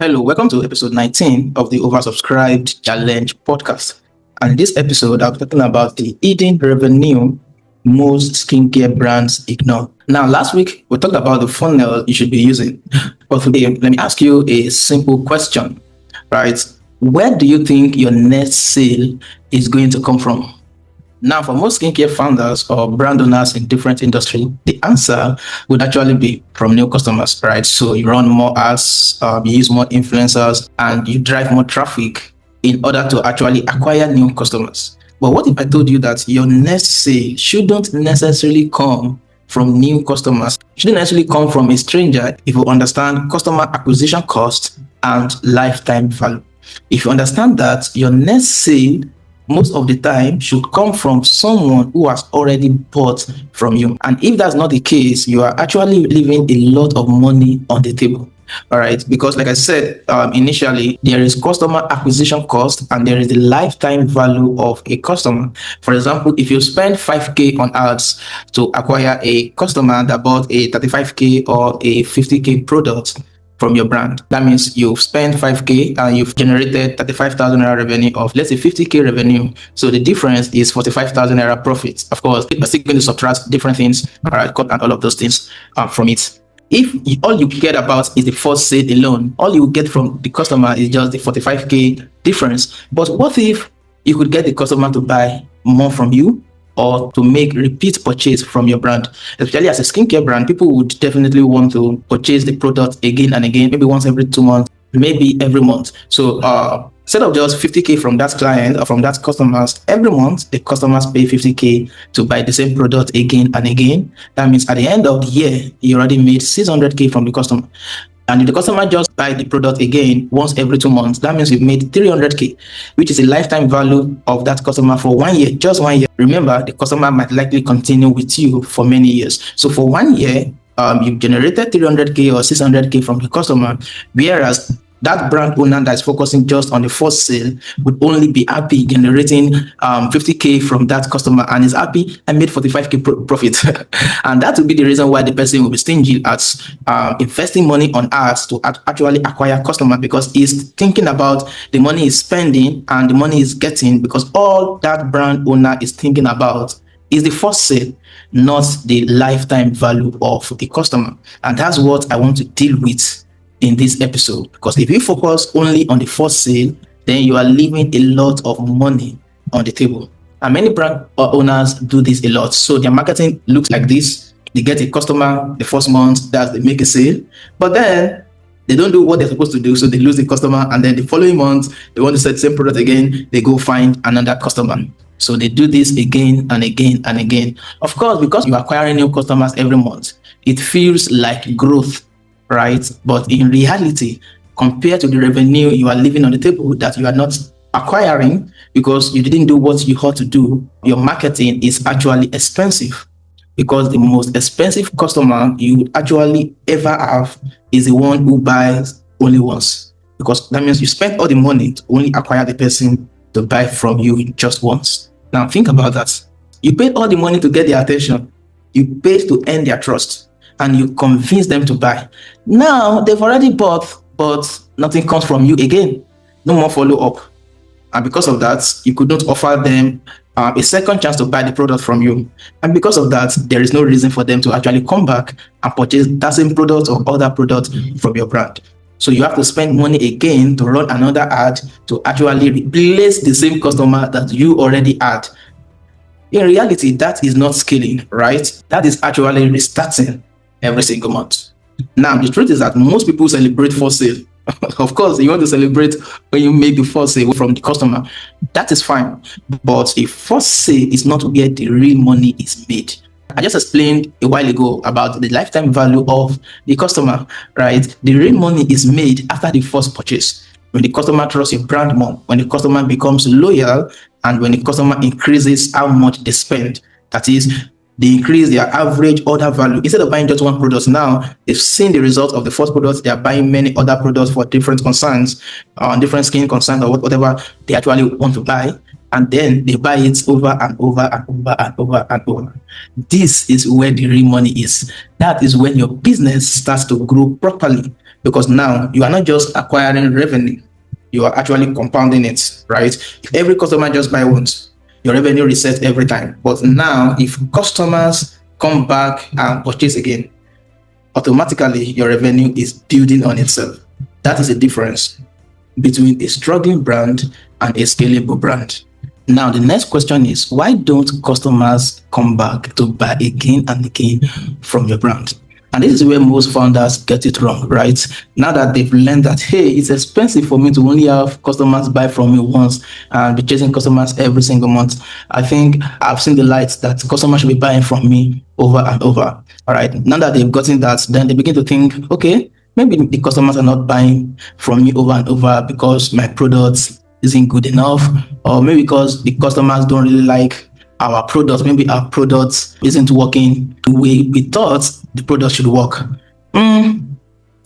Hello, welcome to episode 19 of the Oversubscribed Challenge podcast. And in this episode, I'll be talking about the hidden revenue most skincare brands ignore. Now, last week, we talked about the funnel you should be using. But today, let me ask you a simple question, right? Where do you think your next sale is going to come from? Now, for most skincare founders or brand owners in different industries, the answer would actually be from new customers, right? So you run more ads, you use more influencers, and you drive more traffic in order to actually acquire new customers. But what if I told you that your next sale shouldn't necessarily come from new customers? It shouldn't necessarily come from a stranger if you understand customer acquisition cost and lifetime value. If you understand that, your next sale most of the time should come from someone who has already bought from you. And if that's not the case, you are actually leaving a lot of money on the table. All right, because like I said initially, there is customer acquisition cost and there is the lifetime value of a customer. For example, if you spend 5K on ads to acquire a customer that bought a 35K or a 50K product from your brand. That means you've spent 5K and you've generated 35,000 naira revenue of, let's say, 50K revenue. So the difference is 45,000 naira profits. Of course, we're still going to subtract different things, all right, cut and all of those things from it. If all you get about is the first sale alone, all you get from the customer is just the 45K difference. But what if you could get the customer to buy more from you, or to make repeat purchase from your brand? Especially as a skincare brand, people would definitely want to purchase the product again and again, maybe once every 2 months, maybe every month. So instead of just 50K from that client or from that customers, every month the customers pay 50K to buy the same product again and again. That means at the end of the year, you already made 600K from the customer. And if the customer just buy the product again once every 2 months, that means you've made 300K, which is a lifetime value of that customer for 1 year, just 1 year. Remember, the customer might likely continue with you for many years. So for 1 year, you've generated 300K or 600K from the customer, whereas that brand owner that's focusing just on the first sale would only be happy generating 50K from that customer and is happy and made 45K profit. And that would be the reason why the person will be stingy at investing money on ads to actually acquire customer, because he's thinking about the money he's spending and the money he's getting, because all that brand owner is thinking about is the first sale, not the lifetime value of the customer. And that's what I want to deal with in this episode, because if you focus only on the first sale, then you are leaving a lot of money on the table. And many brand owners do this a lot. So their marketing looks like this: they get a customer the first month, that they make a sale, but then they don't do what they're supposed to do, so they lose the customer, and then the following month they want to sell the same product again, they go find another customer. So they do this again and again and again. Of course, because you're acquiring new customers every month, it feels like growth, right? But in reality, compared to the revenue you are leaving on the table that you are not acquiring because you didn't do what you ought to do, your marketing is actually expensive, because the most expensive customer you would actually ever have is the one who buys only once, because that means you spent all the money to only acquire the person to buy from you just once. Now think about that. You paid all the money to get their attention, you paid to earn their trust, and you convince them to buy. Now they've already bought, but nothing comes from you again. No more follow up. And because of that, you could not offer them a second chance to buy the product from you. And because of that, there is no reason for them to actually come back and purchase that same product or other product from your brand. So you have to spend money again to run another ad to actually replace the same customer that you already had. In reality, that is not scaling, right? That is actually restarting every single month. Now, the truth is that most people celebrate first sale. Of course, you want to celebrate when you make the first sale from the customer. That is fine. But a first sale is not where the real money is made. I just explained a while ago about the lifetime value of the customer, right? The real money is made after the first purchase. When the customer trusts your brand more, when the customer becomes loyal, and when the customer increases how much they spend. That is, they increase their average order value. Instead of buying just one product, now they've seen the result of the first product, they are buying many other products for different concerns, different skin concerns, or whatever they actually want to buy. And then they buy it over and over and over and over and over. This is where the real money is. That is when your business starts to grow properly. because now you are not just acquiring revenue, you are actually compounding it, right? If every customer just buy once, your revenue resets every time. But now, if customers come back and purchase again, automatically your revenue is building on itself. That is the difference between a struggling brand and a scalable brand. Now, the next question is, why don't customers come back to buy again and again from your brand? And this is where most founders get it wrong, right? Now that they've learned that, hey, it's expensive for me to only have customers buy from me once and be chasing customers every single month. I think I've seen the light that customers should be buying from me over and over. All right. Now that they've gotten that, then they begin to think, okay, maybe the customers are not buying from me over and over because my product isn't good enough, or maybe because the customers don't really like our product. Maybe our product isn't working the way we thought the product should work.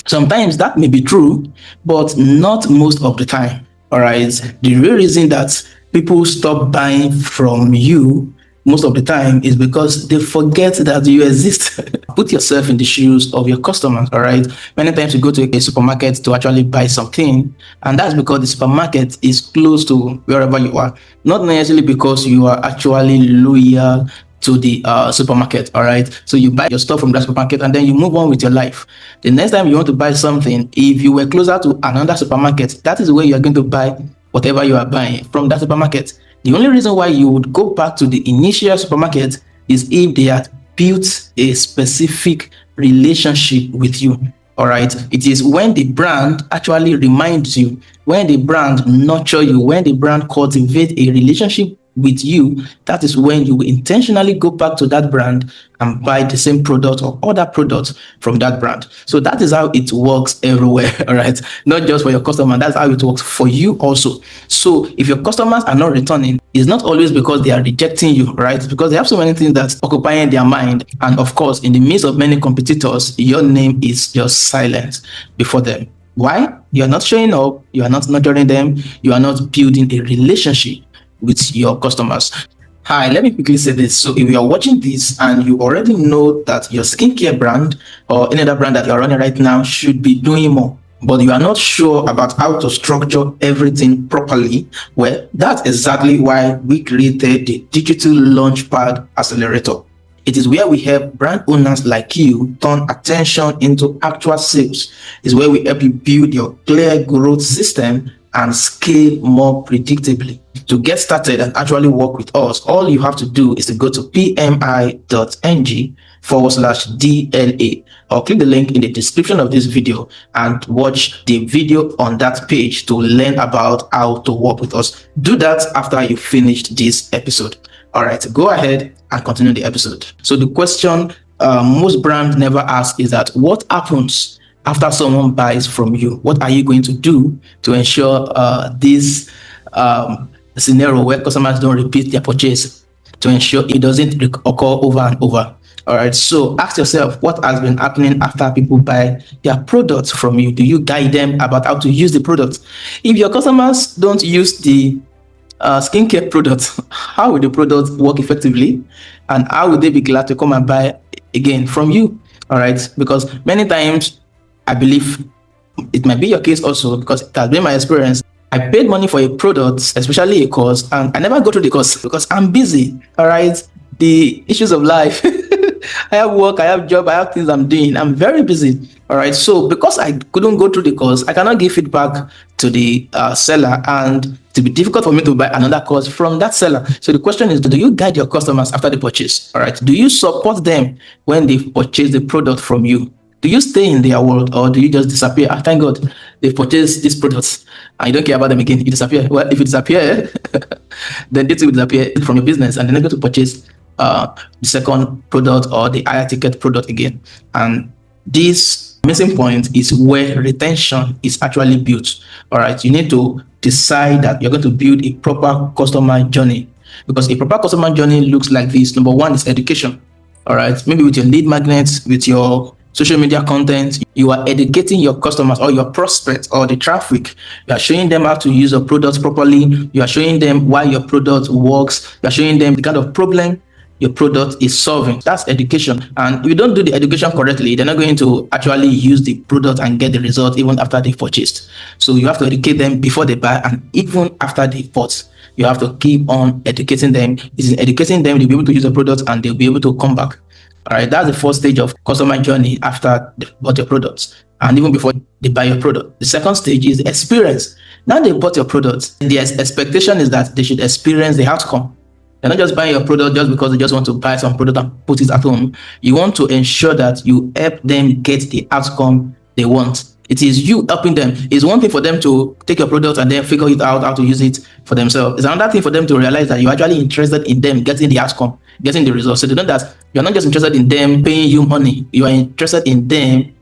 Sometimes that may be true, but not most of the time. All right. The real reason that people stop buying from you most of the time is because they forget that you exist. Put yourself in the shoes of your customers, all right? Many times you go to a supermarket to actually buy something, and that's because the supermarket is close to wherever you are, not necessarily because you are actually loyal to the supermarket, all right? So you buy your stuff from that supermarket and then you move on with your life. The next time you want to buy something, if you were closer to another supermarket, that is where you are going to buy whatever you are buying from that supermarket. The only reason why you would go back to the initial supermarket is if they had built a specific relationship with you. All right. It is when the brand actually reminds you, when the brand nurture you, when the brand cultivate a relationship with you, that is when you intentionally go back to that brand and buy the same product or other products from that brand. So that is how it works everywhere, all right? Not just for your customer, that's how it works for you also. So if your customers are not returning, it's not always because they are rejecting you, right? It's because they have so many things that's occupying their mind. And of course, in the midst of many competitors, your name is just silent before them. Why? You are not showing up, you are not nurturing them, you are not building a relationship with your customers. Hi, let me quickly say this. So if you are watching this and you already know that your skincare brand or any other brand that you're running right now should be doing more, but you are not sure about how to structure everything properly, well, that's exactly why we created the Digital Launchpad Accelerator. It is where we help brand owners like you turn attention into actual sales. It's where we help you build your clear growth system and scale more predictably. To get started and actually work with us, all you have to do is to go to pmi.ng/DLA or click the link in the description of this video and watch the video on that page to learn about how to work with us. Do that after you finished this episode. All right, go ahead and continue the episode. So the question most brands never ask is that what happens after someone buys from you? What are you going to do to ensure this scenario where customers don't repeat their purchase, to ensure it doesn't occur over and over? All right, so ask yourself, what has been happening after people buy their products from you? Do you guide them about how to use the product? If your customers don't use the skincare product, how will the product work effectively, and how will they be glad to come and buy again from you? All right, because many times, I believe it might be your case also, because it has been my experience. I paid money for a product, especially a course, and I never go through the course because I'm busy. All right, the issues of life. I have work, I have job, I have things I'm doing. I'm very busy. All right, so because I couldn't go through the course, I cannot give feedback to the seller, and it will be difficult for me to buy another course from that seller. So the question is, do you guide your customers after the purchase? All right, do you support them when they purchase the product from you? Do you stay in their world, or do you just disappear? Thank God they've purchased these products and you don't care about them again. You disappear. Well, if you disappear, then it will disappear from your business, and then they're going to purchase the second product or the higher ticket product again. And this missing point is where retention is actually built. All right, you need to decide that you're going to build a proper customer journey, because a proper customer journey looks like this. Number one is education. All right, maybe with your lead magnets, with your social media content, you are educating your customers or your prospects or the traffic. You are showing them how to use your products properly. You are showing them why your product works. You are showing them the kind of problem your product is solving. That's education. And if you don't do the education correctly, they're not going to actually use the product and get the result even after they've purchased. So you have to educate them before they buy and even after they bought. You have to keep on educating them. It's in educating them, they'll be able to use the product and they'll be able to come back. All right, that's the first stage of customer journey after they bought your products and even before they buy your product. The second stage is the experience. Now they bought your product, the expectation is that they should experience the outcome. They're not just buying your product just because they just want to buy some product and put it at home. You want to ensure that you help them get the outcome they want. It is you helping them. It's one thing for them to take your product and then figure it out how to use it for themselves. It's another thing for them to realize that you're actually interested in them getting the outcome, getting the results. So they know that you're not just interested in them paying you money. You are interested in them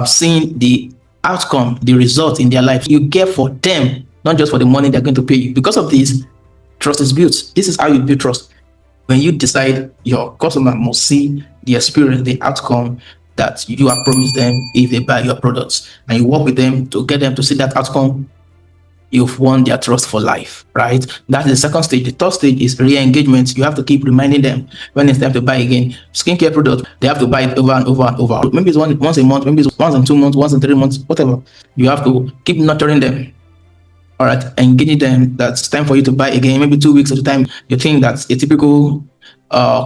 seeing the outcome, the result in their life. You care for them, not just for the money they're going to pay you. Because of this, trust is built. This is how you build trust. When you decide your customer must see the experience, the outcome that you have promised them if they buy your products, and you work with them to get them to see that outcome, you've won their trust for life, right? That's the second stage. The third stage is re-engagement. You have to keep reminding them when it's time to buy again. Skincare product, they have to buy it over and over and over. Maybe it's once a month, maybe it's once in 2 months, once in 3 months, whatever. You have to keep nurturing them. All right, engaging them. That's time for you to buy again. Maybe 2 weeks at a time. You think that a typical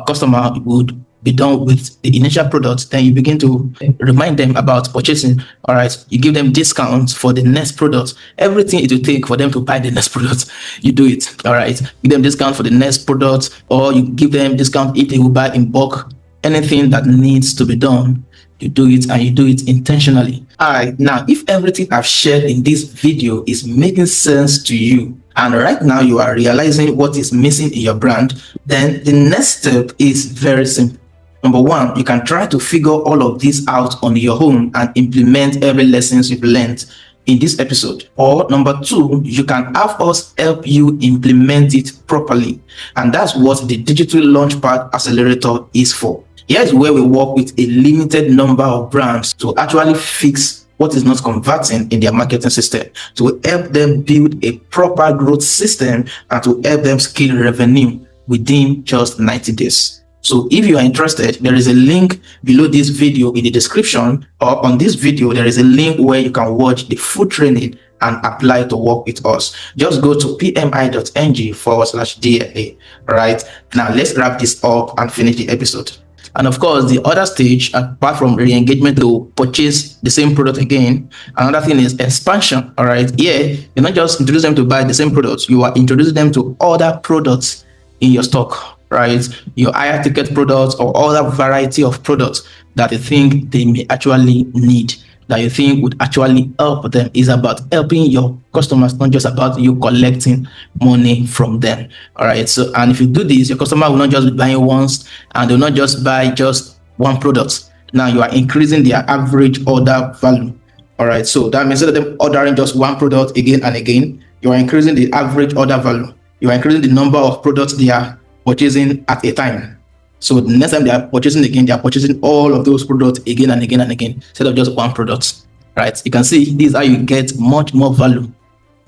customer would be done with the initial product, then you begin to remind them about purchasing. All right, you give them discounts for the next product. Everything it will take for them to buy the next product, you do it. All right, give them discount for the next product, or you give them discount if they will buy in bulk. Anything that needs to be done, you do it, and you do it intentionally. All right, now if everything I've shared in this video is making sense to you, and right now you are realizing what is missing in your brand, then the next step is very simple. Number one, you can try to figure all of this out on your own and implement every lessons you've learned in this episode. Or number two, you can have us help you implement it properly. And that's what the Digital Launchpad Accelerator is for. Here's where we work with a limited number of brands to actually fix what is not converting in their marketing system, to help them build a proper growth system and to help them scale revenue within just 90 days. So if you are interested, there is a link below this video in the description, or on this video, there is a link where you can watch the full training and apply to work with us. Just go to pmi.ng/DLA. Right now, let's wrap this up and finish the episode. And of course, the other stage, apart from re-engagement to purchase the same product again, another thing is expansion. All right, you're not just introducing them to buy the same products, you are introducing them to other products in your stock. Right, your higher ticket products or other variety of products that you think they may actually need, that you think would actually help them. Is about helping your customers, not just about you collecting money from them. All right, so and if you do this, your customer will not just be buying once, and they'll not just buy just one product. Now you are increasing their average order value. All right, so that means instead of them ordering just one product again and again, you are increasing the average order value. You are increasing the number of products they are purchasing at a time. So the next time they are purchasing again, they are purchasing all of those products again and again and again, instead of just one product. Right, you can see this is how you get much more value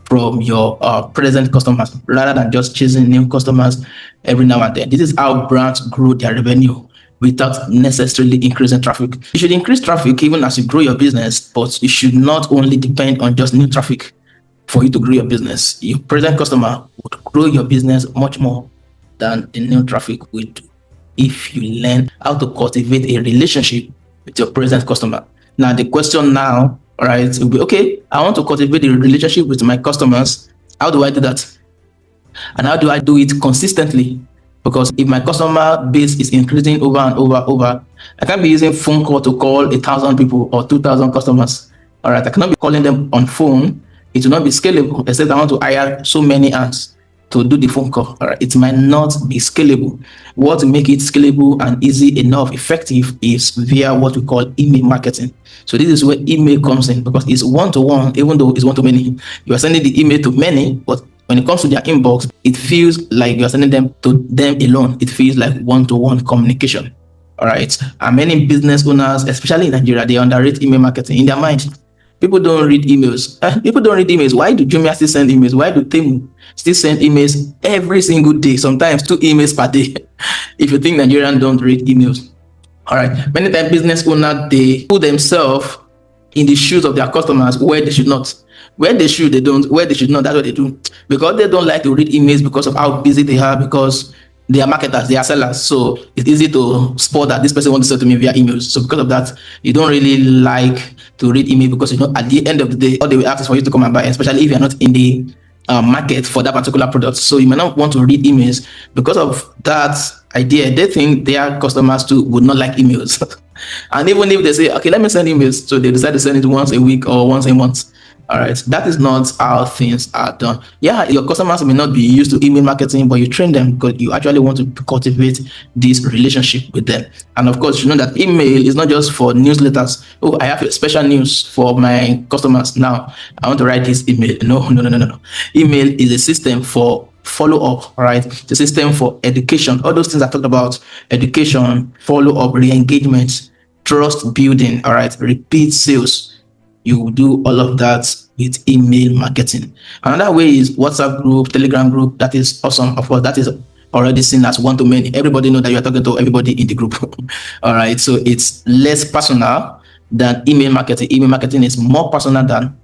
from your present customers rather than just chasing new customers every now and then. This is how brands grow their revenue without necessarily increasing traffic. You should increase traffic even as you grow your business, but you should not only depend on just new traffic for you to grow your business. Your present customer would grow your business much more than the new traffic will do if you learn how to cultivate a relationship with your present customer. Now the question now, right, will be, okay, I want to cultivate a relationship with my customers. How do I do that? And how do I do it consistently? Because if my customer base is increasing over and over, I can't be using phone call to call 1,000 people or 2,000 customers. All right, I cannot be calling them on phone. It will not be scalable, except I want to hire so many hands to do the phone call. All right, it might not be scalable. What will make it scalable and easy enough, effective, is via what we call email marketing. So this is where email comes in, because it's one-to-one, even though it's one-to-many. You are sending the email to many, but when it comes to their inbox, it feels like you are sending them to them alone. It feels like one-to-one communication. All right, and many business owners, especially in Nigeria, they underrate email marketing in their mind. People don't read emails. People don't read emails. Why do Jumia still send emails? Why do Temu still send emails every single day? Sometimes 2 emails per day. If you think Nigerians don't read emails. All right. Many times business owners, they put themselves in the shoes of their customers where they should not. Where they should, they don't. Where they should not, that's what they do. Because they don't like to read emails because of how busy they are, because they are marketers, they are sellers. So it's easy to spot that this person wants to sell to me via emails. So because of that, you don't really like to read email, because you know at the end of the day, all they will ask is for you to come and buy, especially if you're not in the market for that particular product. So you may not want to read emails. Because of that idea, they think their customers too would not like emails. And even if they say, okay, let me send emails, so they decide to send it once a week or once a month. All right, that is not how things are done. Yeah, your customers may not be used to email marketing, but you train them because you actually want to cultivate this relationship with them. And of course, you know that email is not just for newsletters. Oh, I have a special news for my customers now. I want to write this email. No, no, no, no, no, no. Email is a system for follow up, all right? The system for education, all those things I talked about: education, follow up, re engagement, trust building, all right, repeat sales. You do all of that with email marketing. Another way is WhatsApp group, Telegram group. That is awesome. Of course, that is already seen as one to many. Everybody know that you are talking to everybody in the group. All right. So it's less personal than email marketing. Email marketing is more personal than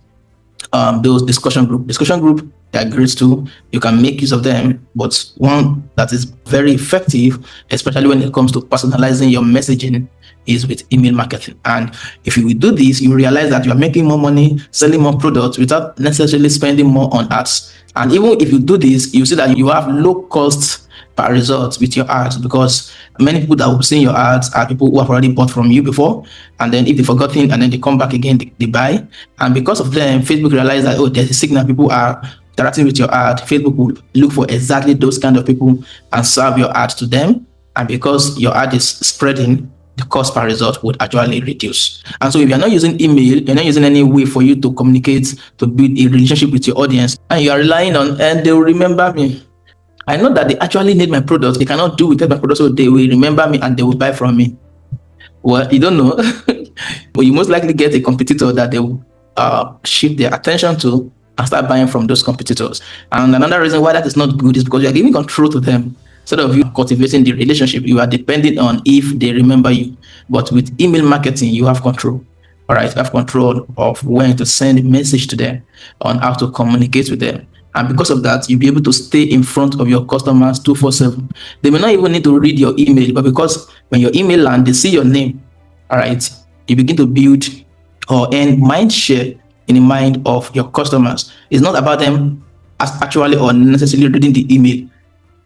those discussion group. Discussion group, they are great too. You can make use of them, but one that is very effective, especially when it comes to personalizing your messaging, is with email marketing. And if you will do this, you realize that you are making more money, selling more products without necessarily spending more on ads. And even if you do this, you see that you have low cost per result with your ads, because many people that will see your ads are people who have already bought from you before, and then if they forgotten and then they come back again, they buy. And because of them, Facebook realized that, oh, there's a signal, people are interacting with your ad. Facebook will look for exactly those kind of people and serve your ads to them. And because your ad is spreading, the cost per result would actually reduce. And so if you're not using email, you're not using any way for you to communicate, to build a relationship with your audience, and you are relying on, and they will remember me. I know that they actually need my products. They cannot do without my products, so they will remember me and they will buy from me. Well, you don't know. But you most likely get a competitor that they will shift their attention to and start buying from those competitors. And another reason why that is not good is because you are giving control to them. Instead of you cultivating the relationship, you are dependent on if they remember you. But with email marketing, you have control. All right, you have control of when to send a message to them, on how to communicate with them. And because of that, you'll be able to stay in front of your customers 24/7. They may not even need to read your email, but because when your email lands, they see your name, all right, you begin to build or earn mind share in the mind of your customers. It's not about them as actually or necessarily reading the email.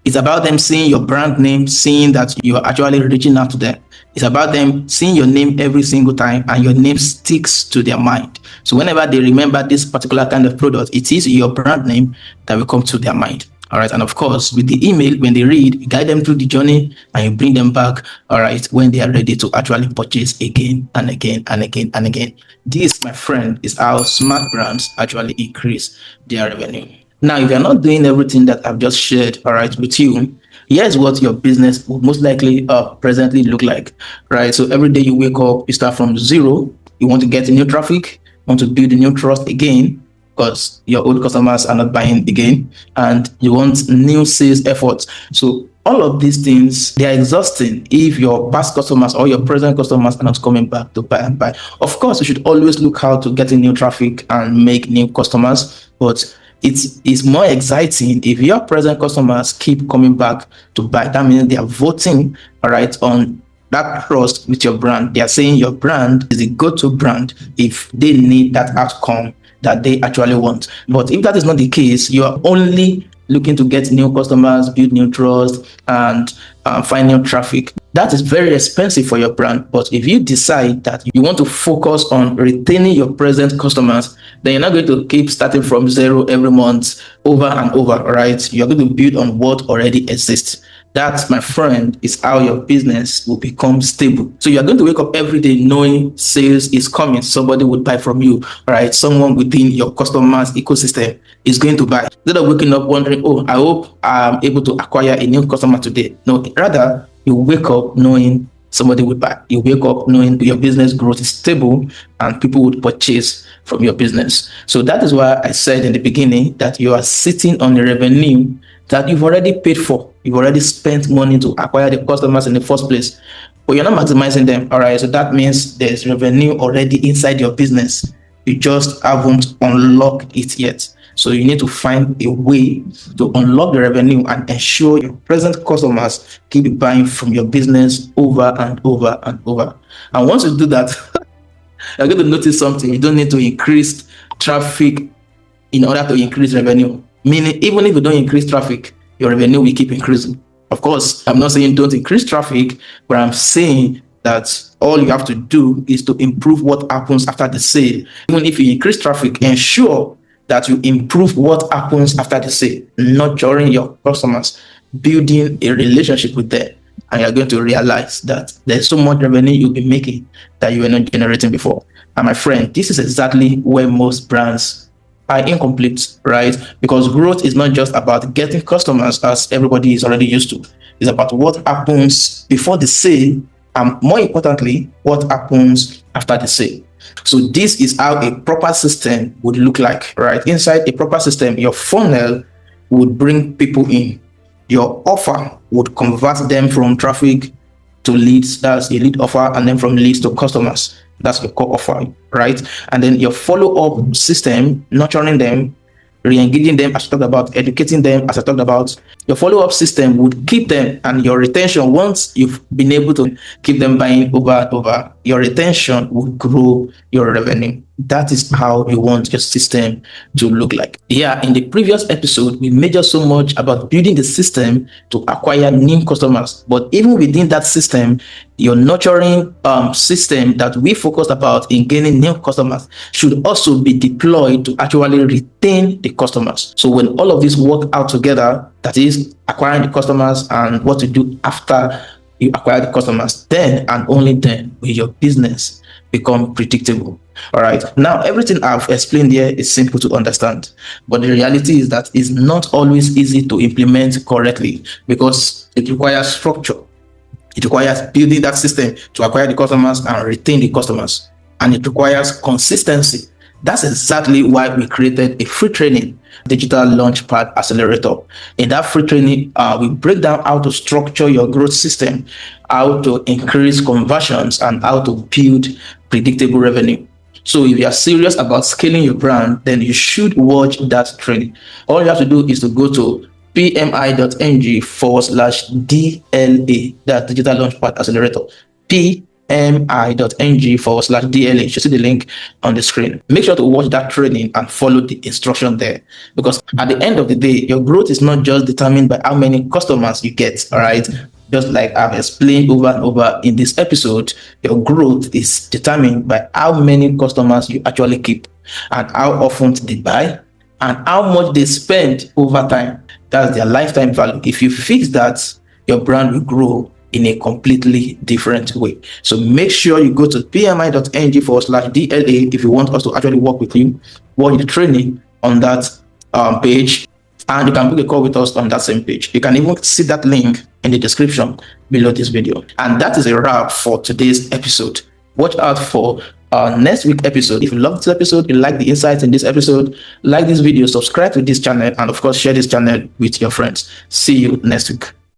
It's about them seeing your brand name, seeing that you are actually reaching out to them. It's about them seeing your name every single time, and your name sticks to their mind. So whenever they remember this particular kind of product, it is your brand name that will come to their mind. All right. And of course, with the email, when they read, you guide them through the journey and you bring them back, all right, when they are ready to actually purchase again and again and again and again. This, my friend, is how smart brands actually increase their revenue. Now, if you're not doing everything that I've just shared, all right, with you, here's what your business will most likely presently look like, right? So every day you wake up, you start from zero. You want to get new traffic, want to build a new trust again, because your old customers are not buying again, and you want new sales efforts. So all of these things, they are exhausting if your past customers or your present customers are not coming back to buy and buy. Of course, you should always look how to get new traffic and make new customers, but it's more exciting if your present customers keep coming back to buy. That means they are voting, all right, on that trust with your brand. They are saying your brand is the go-to brand if they need that outcome that they actually want. But if that is not the case, you are only looking to get new customers, build new trust, and find new traffic. That is very expensive for your brand. But if you decide that you want to focus on retaining your present customers, then you're not going to keep starting from zero every month over and over, right? You're going to build on what already exists. That, my friend, is how your business will become stable. So you're going to wake up every day knowing sales is coming. Somebody would buy from you, right? Someone within your customers ecosystem is going to buy. Instead of waking up wondering, oh, I hope I'm able to acquire a new customer today. No, rather, you wake up knowing somebody would buy. You wake up knowing your business growth is stable and people would purchase from your business. So that is why I said in the beginning that you are sitting on the revenue that you've already paid for. You've already spent money to acquire the customers in the first place, but you're not maximizing them. All right. So that means there's revenue already inside your business. You just haven't unlocked it yet. So you need to find a way to unlock the revenue and ensure your present customers keep buying from your business over and over and over. And once you do that, you're going to notice something. You don't need to increase traffic in order to increase revenue. Meaning, even if you don't increase traffic, your revenue will keep increasing. Of course, I'm not saying don't increase traffic, but I'm saying that all you have to do is to improve what happens after the sale. Even if you increase traffic, ensure that you improve what happens after the sale, nurturing your customers, building a relationship with them, and you're going to realize that there's so much revenue you'll be making that you were not generating before. And my friend, this is exactly where most brands are incomplete, right? Because growth is not just about getting customers as everybody is already used to. It's about what happens before the sale, and more importantly, what happens after the sale. So this is how a proper system would look like, right? Inside a proper system, your funnel would bring people in. Your offer would convert them from traffic to leads. That's a lead offer. And then from leads to customers. That's your core offer, right? And then your follow-up system, nurturing them, re-engaging them, as I talked about, educating them, as I talked about. Your follow-up system would keep them, and your retention, once you've been able to keep them buying over and over, your retention would grow your revenue. That is how you want your system to look like. Yeah, in the previous episode, we majored so much about building the system to acquire new customers. But even within that system, your nurturing system that we focused about in gaining new customers should also be deployed to actually retain the customers. So when all of this work out together, that is acquiring the customers and what to do after you acquire the customers, then and only then will your business become predictable. All right. Now, everything I've explained here is simple to understand, but the reality is that it's not always easy to implement correctly because it requires structure. It requires building that system to acquire the customers and retain the customers. And it requires consistency. That's exactly why we created a free training, Digital Launchpad Accelerator. In that free training, we break down how to structure your growth system, how to increase conversions, and how to build predictable revenue. So if you are serious about scaling your brand, then you should watch that training. All you have to do is to go to pmi.ng/DLA, that's Digital Launchpad Accelerator. pmi.ng/DLA. You should see the link on the screen. Make sure to watch that training and follow the instruction there, because at the end of the day, your growth is not just determined by how many customers you get. All right. Just like I've explained over and over in this episode, your growth is determined by how many customers you actually keep and how often they buy and how much they spend over time. That's their lifetime value. If you fix that, your brand will grow in a completely different way. So make sure you go to pmi.ng/DLA if you want us to actually work with you, watch the training on that page, and you can book a call with us on that same page. You can even see that link in the description below this video. And that is a wrap for today's episode. Watch out for next week's episode. If you love this episode, you like the insights in this episode, like this video, subscribe to this channel, and of course share this channel with your friends. See you next week.